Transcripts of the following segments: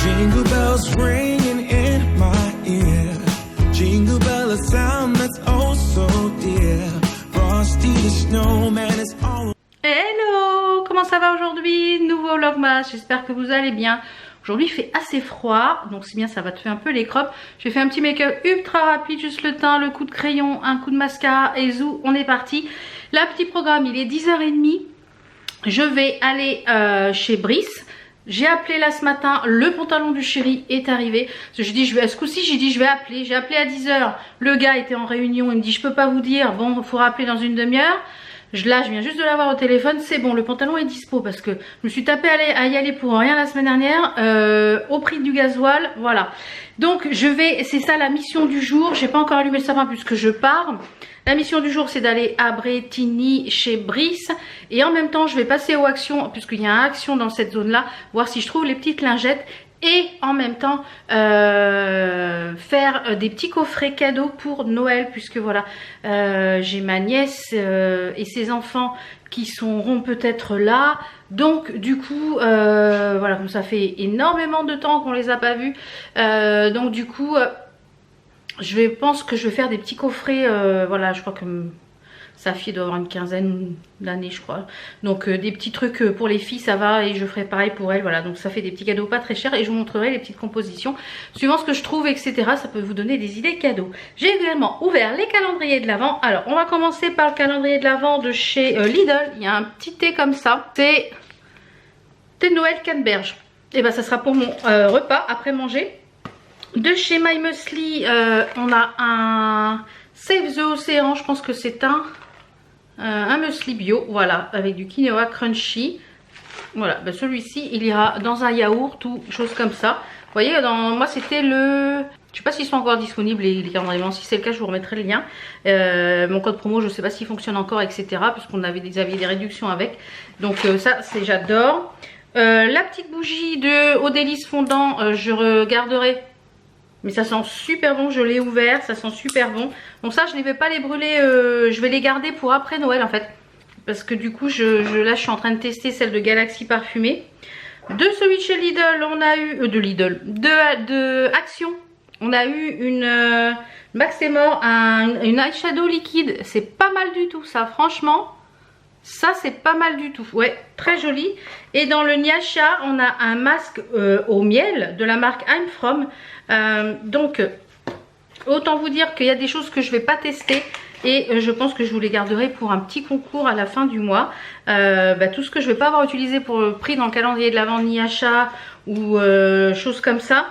Jingle bells ringing in my ear. Jingle bell, a sound that's oh so dear. Frosty the snowman is all. Hello, comment ça va aujourd'hui? Nouveau vlogmas, j'espère que vous allez bien. Aujourd'hui il fait assez froid, donc c'est bien, ça va te faire un peu les crops. J'ai fait un petit make-up ultra rapide, juste le teint, le coup de crayon, un coup de mascara et zou, on est parti. Là, petit programme, il est 10h30. Je vais aller chez Brice. J'ai appelé là ce matin, le pantalon du chéri est arrivé. Je dis, ce coup-ci, j'ai dit je vais appeler. J'ai appelé à 10h, le gars était en réunion, il me dit je peux pas vous dire, bon, il faut rappeler dans une demi-heure. Là, je viens juste de l'avoir au téléphone, c'est bon, le pantalon est dispo parce que je me suis tapé à y aller pour rien la semaine dernière, au prix du gasoil, voilà. Donc, je vais, c'est ça la mission du jour, j'ai pas encore allumé le sapin puisque je pars. La mission du jour, c'est d'aller à Bretigny chez Brice et en même temps, je vais passer aux actions, puisqu'il y a un action dans cette zone-là, voir si je trouve les petites lingettes. Et en même temps faire des petits coffrets cadeaux pour Noël, puisque voilà, j'ai ma nièce et ses enfants qui seront peut-être là. Donc du coup voilà, comme ça fait énormément de temps qu'on les a pas vus, donc du coup je pense que je vais faire des petits coffrets, voilà, je crois que sa fille doit avoir une quinzaine d'années, je crois. Donc des petits trucs pour les filles, ça va, et je ferai pareil pour elle. Voilà, donc ça fait des petits cadeaux pas très chers et je vous montrerai les petites compositions. Suivant ce que je trouve, etc. Ça peut vous donner des idées cadeaux. J'ai également ouvert les calendriers de l'Avent. Alors, on va commencer par le calendrier de l'Avent de chez Lidl. Il y a un petit thé comme ça. C'est thé de Noël canneberge. Et ben ça sera pour mon repas après manger. De chez My Muesli, on a un Save the Ocean. Je pense que c'est un muesli bio, voilà, avec du quinoa crunchy. Voilà, ben celui-ci il ira dans un yaourt ou chose comme ça. Vous voyez, moi c'était le... Je sais pas s'ils sont encore disponibles les calendriers. Si c'est le cas, je vous remettrai le lien. Mon code promo, je sais pas s'il fonctionne encore, etc. Puisqu'on avait des réductions avec. Donc ça, c'est j'adore. La petite bougie de Eau Délice fondant, je regarderai. Mais ça sent super bon, je l'ai ouvert, ça sent super bon. Donc ça, je ne vais pas les brûler, je vais les garder pour après Noël en fait. Parce que du coup, là je suis en train de tester celle de Galaxy parfumée. De celui de chez Lidl, on a eu, de Action, on a eu une Max Mort, une eyeshadow liquide. C'est pas mal du tout ça, franchement. Ça c'est pas mal du tout, ouais, très joli. Et dans le Nyasha, on a un masque au miel de la marque I'm From. Donc autant vous dire qu'il y a des choses que je vais pas tester. Et je pense que je vous les garderai pour un petit concours à la fin du mois. Tout ce que je vais pas avoir utilisé pour le prix dans le calendrier de l'Avent Nyasha ou choses comme ça,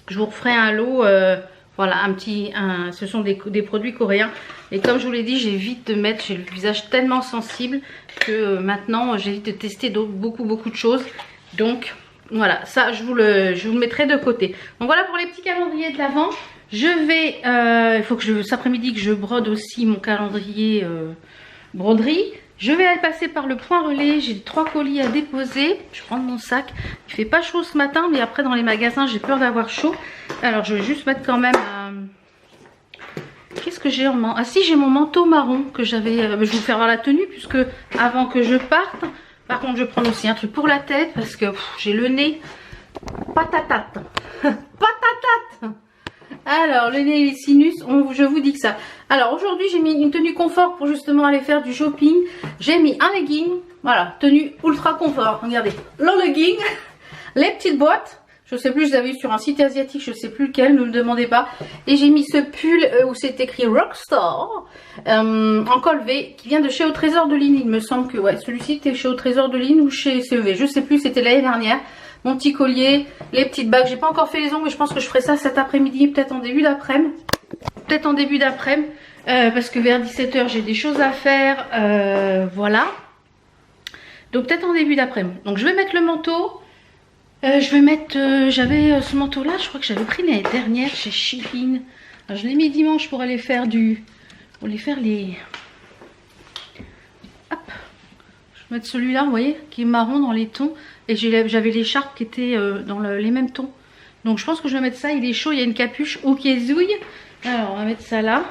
je vous referai un lot. Voilà, ce sont des produits coréens. Et comme je vous l'ai dit, j'évite de mettre, j'ai le visage tellement sensible que maintenant j'évite de tester beaucoup de choses. Donc voilà, ça je vous le mettrai de côté. Donc voilà pour les petits calendriers de l'Avent. Je vais, il faut que cet après-midi que je brode aussi mon calendrier broderie. Je vais aller passer par le point relais, j'ai 3 colis à déposer. Je vais prendre mon sac. Il fait pas chaud ce matin, mais après dans les magasins j'ai peur d'avoir chaud. Alors je vais juste mettre quand même... Qu'est-ce que j'ai en main? Ah si, j'ai mon manteau marron que j'avais... je vais vous faire voir la tenue puisque avant que je parte. Par contre je prends aussi un truc pour la tête parce que j'ai le nez patatate. Patatate. Alors le nez et les sinus, je vous dis que ça. Alors aujourd'hui j'ai mis une tenue confort pour justement aller faire du shopping. J'ai mis un legging, voilà, tenue ultra confort. Regardez, le legging, les petites boîtes. Je sais plus, je l'avais vu sur un site asiatique, je sais plus lequel, ne me demandez pas. Et j'ai mis ce pull où c'est écrit Rockstar en col V qui vient de chez Au Trésor de Lynn. Il me semble que ouais, celui-ci était chez Au Trésor de Lynn ou chez CEV, je sais plus, c'était l'année dernière. Mon petit collier, les petites bagues. J'ai pas encore fait les ongles, mais je pense que je ferai ça cet après-midi, peut-être en début d'après-midi. Peut-être en début d'après-midi, parce que vers 17 h j'ai des choses à faire. Voilà. Donc peut-être en début d'après-midi. Donc je vais mettre le manteau. Je vais mettre, j'avais ce manteau là, je crois que j'avais pris l'année dernière chez Shein. Alors je l'ai mis dimanche pour aller faire pour les faire les... Hop. Je vais mettre celui-là, vous voyez, qui est marron dans les tons. Et j'avais l'écharpe qui était dans les mêmes tons. Donc je pense que je vais mettre ça, il est chaud, il y a une capuche au zouille. Alors on va mettre ça là.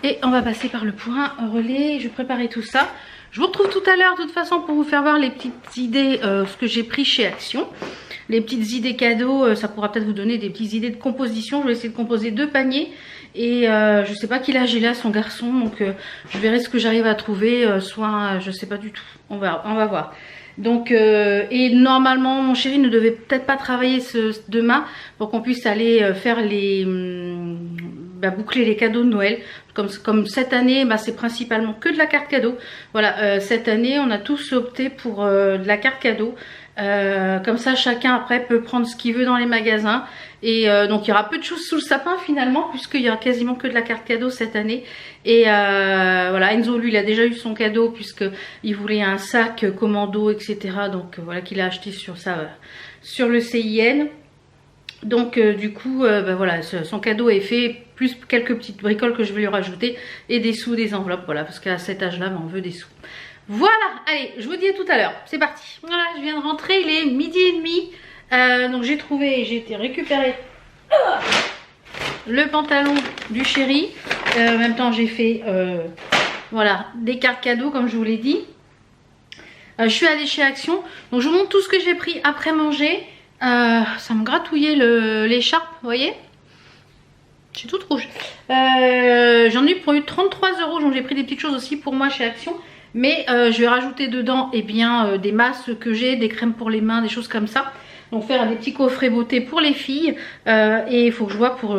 Et on va passer par le point relais, je vais préparer tout ça. Je vous retrouve tout à l'heure de toute façon pour vous faire voir les petites idées, ce que j'ai pris chez Action. les petites idées cadeaux, ça pourra peut-être vous donner des petites idées de composition. Je vais essayer de composer 2 paniers. Et je sais pas quel âge il a son garçon, donc je verrai ce que j'arrive à trouver, soit je sais pas du tout, on va voir. Donc et normalement mon chéri ne devait peut-être pas travailler demain pour qu'on puisse aller faire les boucler les cadeaux de Noël. Comme cette année, c'est principalement que de la carte cadeau. Voilà, cette année on a tous opté pour de la carte cadeau. Comme ça chacun après peut prendre ce qu'il veut dans les magasins. Et donc il y aura peu de choses sous le sapin finalement, puisqu'il y aura quasiment que de la carte cadeau cette année. Et voilà, Enzo lui il a déjà eu son cadeau puisque il voulait un sac commando, etc. Donc voilà, qu'il a acheté sur le CIN. Donc du coup voilà, son cadeau est fait, plus quelques petites bricoles que je vais lui rajouter et des sous, des enveloppes, voilà, parce qu'à cet âge là on veut des sous. Voilà, allez, je vous dis à tout à l'heure, c'est parti. Voilà, je viens de rentrer, il est 12h30. Donc j'ai été récupérer le pantalon du chéri. En même temps j'ai fait voilà, des cartes cadeaux comme je vous l'ai dit. Je suis allée chez Action, donc je vous montre tout ce que j'ai pris après manger. Ça me gratouillait l'écharpe, vous voyez, c'est toute rouge. J'en ai eu pour 33 €, donc j'ai pris des petites choses aussi pour moi chez Action. Mais je vais rajouter dedans des masques que j'ai, des crèmes pour les mains, des choses comme ça. Donc faire des petits coffrets beauté pour les filles. Et il faut que je vois pour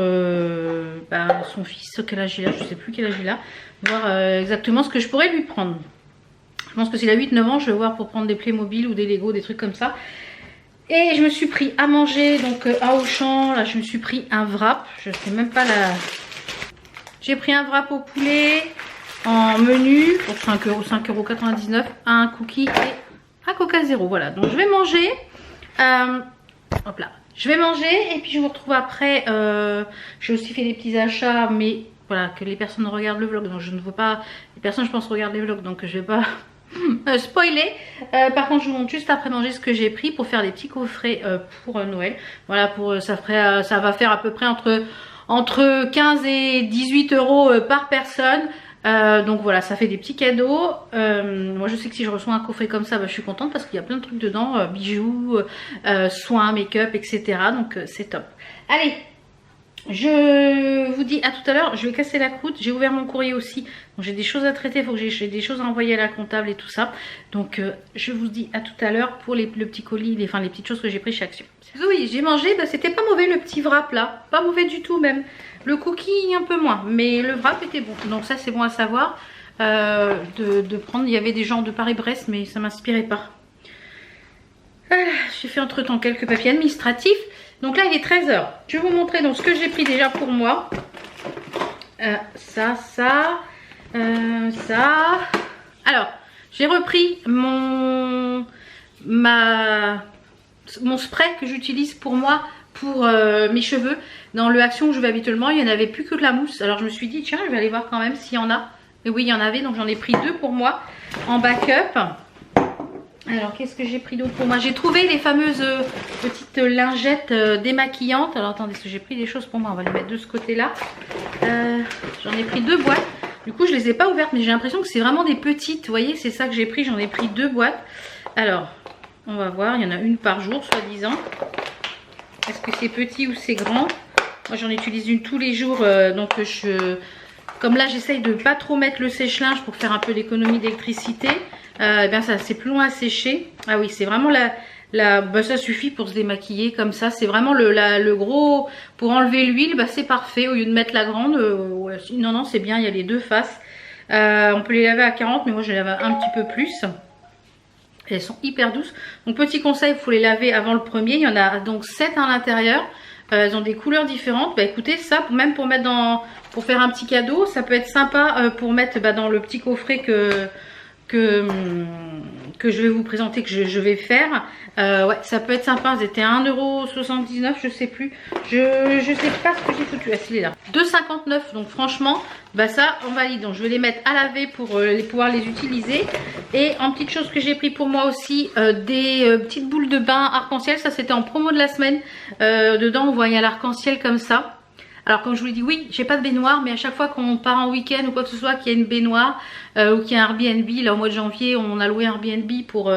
son fils, quel âge il a, je sais plus quel âge il a. Voir exactement ce que je pourrais lui prendre. Je pense que s'il a 8-9 ans, je vais voir pour prendre des Playmobil ou des Lego, des trucs comme ça. Et je me suis pris à manger, donc à Auchan, là je me suis pris un wrap. Je sais même pas la... J'ai pris un wrap au poulet en menu pour 5,99 €, un cookie et un Coca Zéro. Voilà, donc je vais manger. Hop là, je vais manger et puis je vous retrouve après. J'ai aussi fait des petits achats, mais voilà, que les personnes regardent le vlog, donc je ne veux pas. Les personnes, je pense, regardent les vlogs, donc je vais pas spoiler. Par contre, je vous montre juste après manger ce que j'ai pris pour faire des petits coffrets pour Noël. Voilà, ça va faire à peu près entre 15 et 18 € par personne. Donc voilà, ça fait des petits cadeaux. Moi je sais que si je reçois un coffret comme ça, je suis contente parce qu'il y a plein de trucs dedans, bijoux, soins, make-up, etc. Donc c'est top. Allez, je vous dis à tout à l'heure. Je vais casser la croûte, j'ai ouvert mon courrier aussi, donc j'ai des choses à traiter, il faut que j'ai des choses à envoyer à la comptable et tout ça. Donc je vous dis à tout à l'heure pour le petit colis, les petites choses que j'ai pris chez Action. Oui, j'ai mangé, c'était pas mauvais le petit wrap là, pas mauvais du tout même. Le cookie un peu moins, mais le wrap était bon. Donc ça c'est bon à savoir de prendre. Il y avait des gens de Paris-Brest, mais ça m'inspirait pas. J'ai fait entre temps quelques papiers administratifs. Donc là il est 13 h. Je vais vous montrer donc ce que j'ai pris déjà pour moi. Ça. Alors j'ai repris mon spray que j'utilise pour moi, pour mes cheveux. Dans le Action où je vais habituellement, il n'y en avait plus que de la mousse. Alors je me suis dit tiens, je vais aller voir quand même s'il y en a. Et oui, il y en avait, donc j'en ai pris 2 pour moi en backup. Alors qu'est-ce que j'ai pris d'autre pour moi? J'ai trouvé les fameuses petites lingettes démaquillantes. Alors attendez, est-ce que j'ai pris des choses pour moi? On va les mettre de ce côté là. J'en ai pris 2 boîtes. Du coup je les ai pas ouvertes, mais j'ai l'impression que c'est vraiment des petites. Vous voyez, c'est ça que j'ai pris. J'en ai pris 2 boîtes. Alors on va voir, il y en a une par jour soi-disant. Est-ce que c'est petit ou c'est grand? Moi j'en utilise une tous les jours, donc comme là j'essaye de pas trop mettre le sèche-linge pour faire un peu d'économie d'électricité. Eh bien ça c'est plus loin à sécher. Ah oui, c'est vraiment ça suffit pour se démaquiller comme ça. C'est vraiment le gros pour enlever l'huile, c'est parfait au lieu de mettre la grande. Non c'est bien, il y a les 2 faces. On peut les laver à 40, mais moi je les lave un petit peu plus. Et elles sont hyper douces. Donc petit conseil, il faut les laver avant le premier. Il y en a donc 7 à l'intérieur. Elles ont des couleurs différentes. Écoutez, ça même pour mettre pour faire un petit cadeau, ça peut être sympa pour mettre dans le petit coffret que je vais vous présenter, que je vais faire. Ouais, ça peut être sympa. C'était 1,79 €, je sais plus. Je sais pas ce que j'ai foutu. Ah, il est là. 2,59 €. Donc franchement, ça on valide. Donc je vais les mettre à laver pour pouvoir les utiliser. Et en petite chose que j'ai pris pour moi aussi, des petites boules de bain arc-en-ciel. Ça c'était en promo de la semaine. Dedans on voit il y a l'arc-en-ciel comme ça. Alors comme je vous l'ai dit, oui, j'ai pas de baignoire, mais à chaque fois qu'on part en week-end ou quoi que ce soit, qu'il y a une baignoire ou qu'il y a un Airbnb, là au mois de janvier, on a loué un Airbnb pour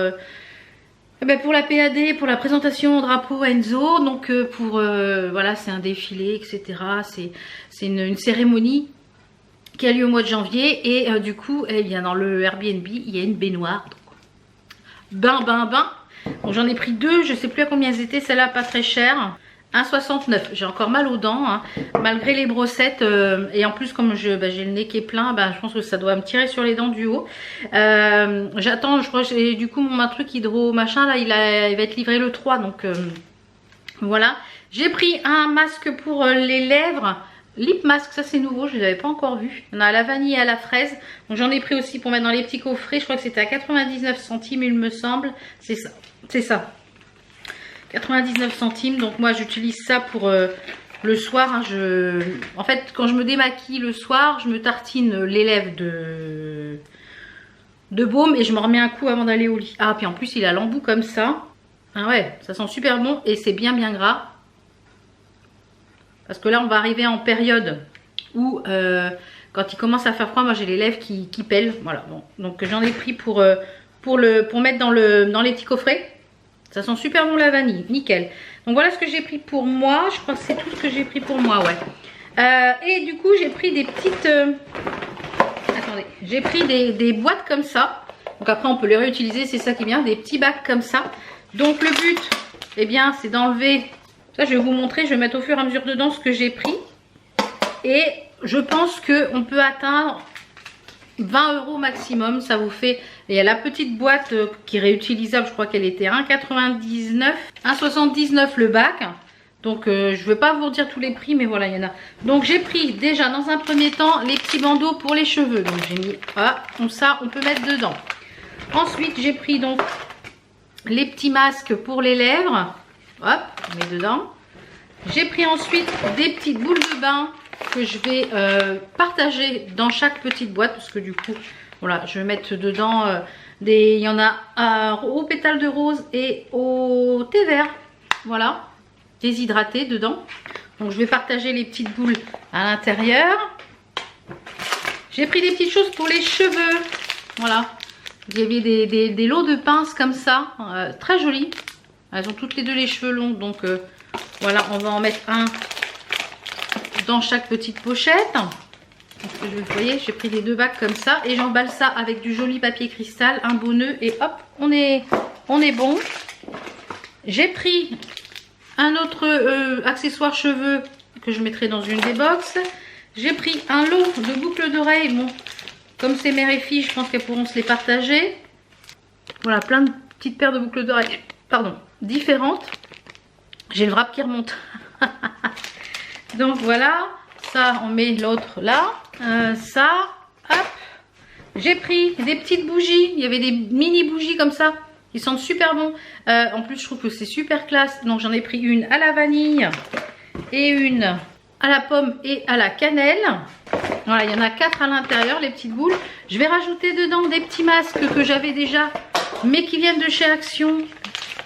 Ben pour la PAD, pour la présentation au drapeau Enzo, donc voilà, c'est un défilé, etc. C'est une cérémonie qui a lieu au mois de janvier et du coup, eh bien, dans le Airbnb, il y a une baignoire. Donc, bain. Donc j'en ai pris 2, je sais plus à combien elles étaient, celle-là pas très chère. 1,69. J'ai encore mal aux dents, hein, malgré les brossettes. Et en plus, comme j'ai le nez qui est plein, je pense que ça doit me tirer sur les dents du haut. J'attends, je crois que du coup, mon truc hydro machin, là, il va être livré le 3. Donc voilà. J'ai pris un masque pour les lèvres. Lip mask, ça c'est nouveau, je ne l'avais pas encore vu. Il y en a à la vanille et à la fraise. Donc j'en ai pris aussi pour mettre dans les petits coffrets. Je crois que c'était à 99 centimes, il me semble. C'est ça. C'est ça. 99 centimes. Donc moi j'utilise ça pour le soir. Hein, en fait, quand je me démaquille le soir, je me tartine les lèvres de baume et je me remets un coup avant d'aller au lit. Ah, puis en plus il a l'embout comme ça. Ah ouais, ça sent super bon et c'est bien gras. Parce que là, on va arriver en période où, quand il commence à faire froid, moi j'ai les lèvres qui pèlent. Voilà, bon. Donc j'en ai pris pour mettre dans les petits coffrets. Ça sent super bon la vanille, nickel. Donc voilà ce que j'ai pris pour moi. Je crois que c'est tout ce que j'ai pris pour moi, ouais. Et du coup, j'ai pris des petites... Attendez, j'ai pris des boîtes comme ça. Donc après, on peut les réutiliser, c'est ça qui est bien. Des petits bacs comme ça. Donc le but, eh bien, c'est d'enlever... Ça, je vais vous montrer, je vais mettre au fur et à mesure dedans ce que j'ai pris. Et je pense qu'on peut atteindre 20 € maximum. Ça vous fait... Il y a la petite boîte qui est réutilisable, je crois qu'elle était 1,99. 1,79 le bac. Donc, je ne vais pas vous dire tous les prix, mais voilà, il y en a. Donc, j'ai pris déjà dans un premier temps les petits bandeaux pour les cheveux. Donc, j'ai mis... Ah, comme ça, on peut mettre dedans. Ensuite, j'ai pris donc les petits masques pour les lèvres. Hop, on met dedans. J'ai pris ensuite des petites boules de bain que je vais partager dans chaque petite boîte. Parce que du coup, voilà, je vais mettre dedans il y en a au pétale de rose et au thé vert. Voilà, déshydraté dedans. Donc je vais partager les petites boules à l'intérieur. J'ai pris des petites choses pour les cheveux. Voilà, il y avait des lots de pinces comme ça, très jolies. Elles ont toutes les deux les cheveux longs, donc voilà, on va en mettre un dans chaque petite pochette. Donc, vous voyez, j'ai pris les 2 bacs comme ça et j'emballe ça avec du joli papier cristal, un beau nœud et hop, on est bon. J'ai pris un autre accessoire cheveux que je mettrai dans une des box. J'ai pris un lot de boucles d'oreilles. Bon, comme c'est mère et fille, je pense qu'elles pourront se les partager. Voilà, plein de petites paires de boucles d'oreilles. Pardon, différentes. J'ai le wrap qui remonte. Donc voilà, ça on met l'autre là. Ça, hop. J'ai pris des petites bougies. Il y avait des mini bougies comme ça. Ils sentent super bon. En plus, je trouve que c'est super classe. Donc j'en ai pris une à la vanille et une à la pomme et à la cannelle. Voilà, il y en a 4 à l'intérieur, les petites boules. Je vais rajouter dedans des petits masques que j'avais déjà, mais qui viennent de chez Action.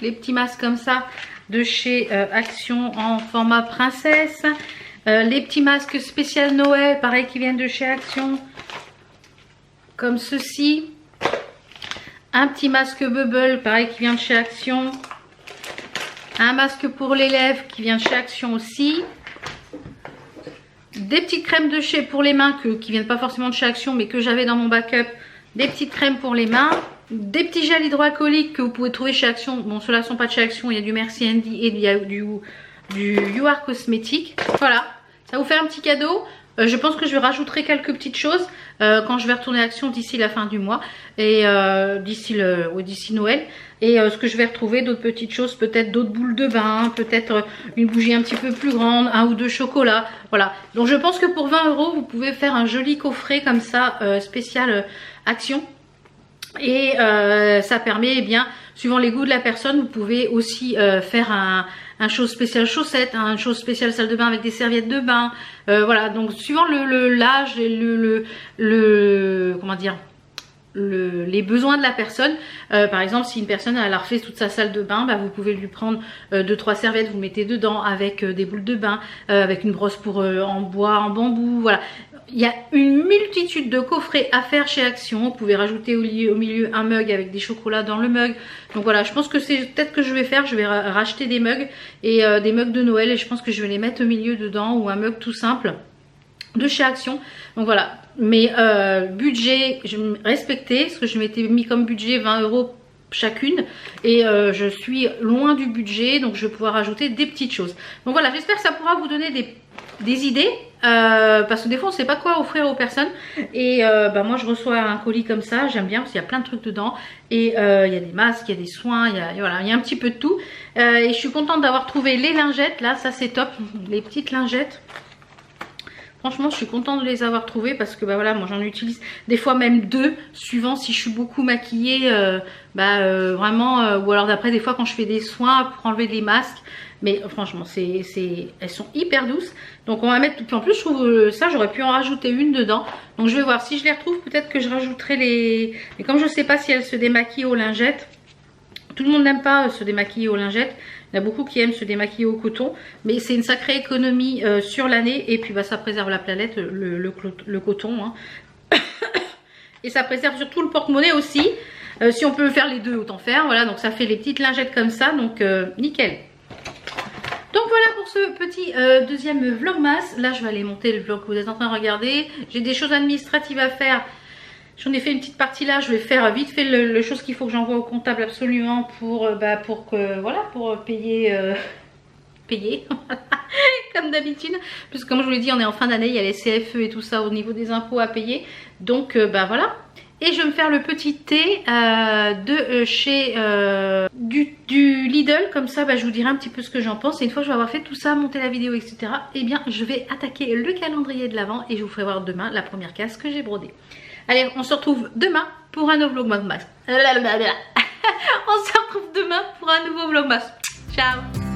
Les petits masques comme ça de chez Action en format princesse. Les petits masques spécial Noël, pareil, qui viennent de chez Action. Comme ceci. Un petit masque Bubble, pareil, qui vient de chez Action. Un masque pour les lèvres qui vient de chez Action aussi. Des petites crèmes de chez pour les mains qui viennent pas forcément de chez Action, mais que j'avais dans mon backup. Des petites crèmes pour les mains. Des petits gels hydroalcooliques que vous pouvez trouver chez Action. Bon, ceux-là sont pas de chez Action. Il y a du Merci Andy et il y a du You Are Cosmétique. Voilà, ça vous fait un petit cadeau. Je pense que je rajouterai quelques petites choses quand je vais retourner à Action d'ici la fin du mois. Et d'ici Noël. Et ce que je vais retrouver, d'autres petites choses, peut-être d'autres boules de bain, peut-être une bougie un petit peu plus grande, 1 ou 2 chocolats. Voilà, donc je pense que pour 20 €, vous pouvez faire un joli coffret comme ça, spécial Action. Et ça permet, eh bien, suivant les goûts de la personne, vous pouvez aussi faire un chose spécial chaussettes, un chose spécial salle de bain avec des serviettes de bain. Voilà, donc suivant l'âge et comment dire, les besoins de la personne. Par exemple, si une personne elle a refait toute sa salle de bain, bah, vous pouvez lui prendre 2-3 serviettes, vous mettez dedans avec des boules de bain, avec une brosse pour en bois, en bambou, voilà. il y a une multitude de coffrets à faire chez Action. Vous pouvez rajouter au milieu un mug avec des chocolats dans le mug. Donc voilà, je pense que c'est peut-être que je vais faire. Je vais racheter des mugs et des mugs de Noël. Et je pense que je vais les mettre au milieu dedans ou un mug tout simple de chez Action. Donc voilà, mes budgets, je respectais. Parce que je m'étais mis comme budget 20 € chacune. Et je suis loin du budget. Donc je vais pouvoir rajouter des petites choses. Donc voilà, j'espère que ça pourra vous donner des idées. Parce que des fois on sait pas quoi offrir aux personnes et moi je reçois un colis comme ça, j'aime bien parce qu'il y a plein de trucs dedans et il y a des masques, il y a des soins, il y a un petit peu de tout et je suis contente d'avoir trouvé les lingettes là, ça c'est top, les petites lingettes. Franchement, je suis contente de les avoir trouvées parce que voilà, moi j'en utilise des fois même 2, suivant si je suis beaucoup maquillée, vraiment, ou alors d'après des fois quand je fais des soins pour enlever des masques. Mais franchement, elles sont hyper douces. Donc on va mettre, en plus je trouve ça, j'aurais pu en rajouter une dedans. Donc je vais voir si je les retrouve, peut-être que je rajouterai les... Mais comme je ne sais pas si elles se démaquillent aux lingettes, tout le monde n'aime pas se démaquiller aux lingettes. Il y en a beaucoup qui aiment se démaquiller au coton. Mais c'est une sacrée économie sur l'année. Et puis ça préserve la planète, le coton. Hein. Et ça préserve surtout le porte-monnaie aussi. Si on peut faire les deux, autant faire. Voilà, donc ça fait les petites lingettes comme ça. Donc nickel. Donc voilà pour ce petit deuxième vlogmas. Là je vais aller monter le vlog que vous êtes en train de regarder. J'ai des choses administratives à faire. J'en ai fait une petite partie là. Je vais faire vite fait le chose qu'il faut que j'envoie au comptable absolument pour payer comme d'habitude. Puisque comme je vous l'ai dit, on est en fin d'année, il y a les CFE et tout ça au niveau des impôts à payer. Donc voilà. Et je vais me faire le petit thé de chez du Lidl. Comme ça, je vous dirai un petit peu ce que j'en pense. Et une fois que je vais avoir fait tout ça, monter la vidéo, etc. Eh bien, je vais attaquer le calendrier de l'Avent. Et je vous ferai voir demain la première case que j'ai brodée. Allez, on se retrouve demain pour un nouveau vlogmas. On se retrouve demain pour un nouveau vlogmas. Ciao.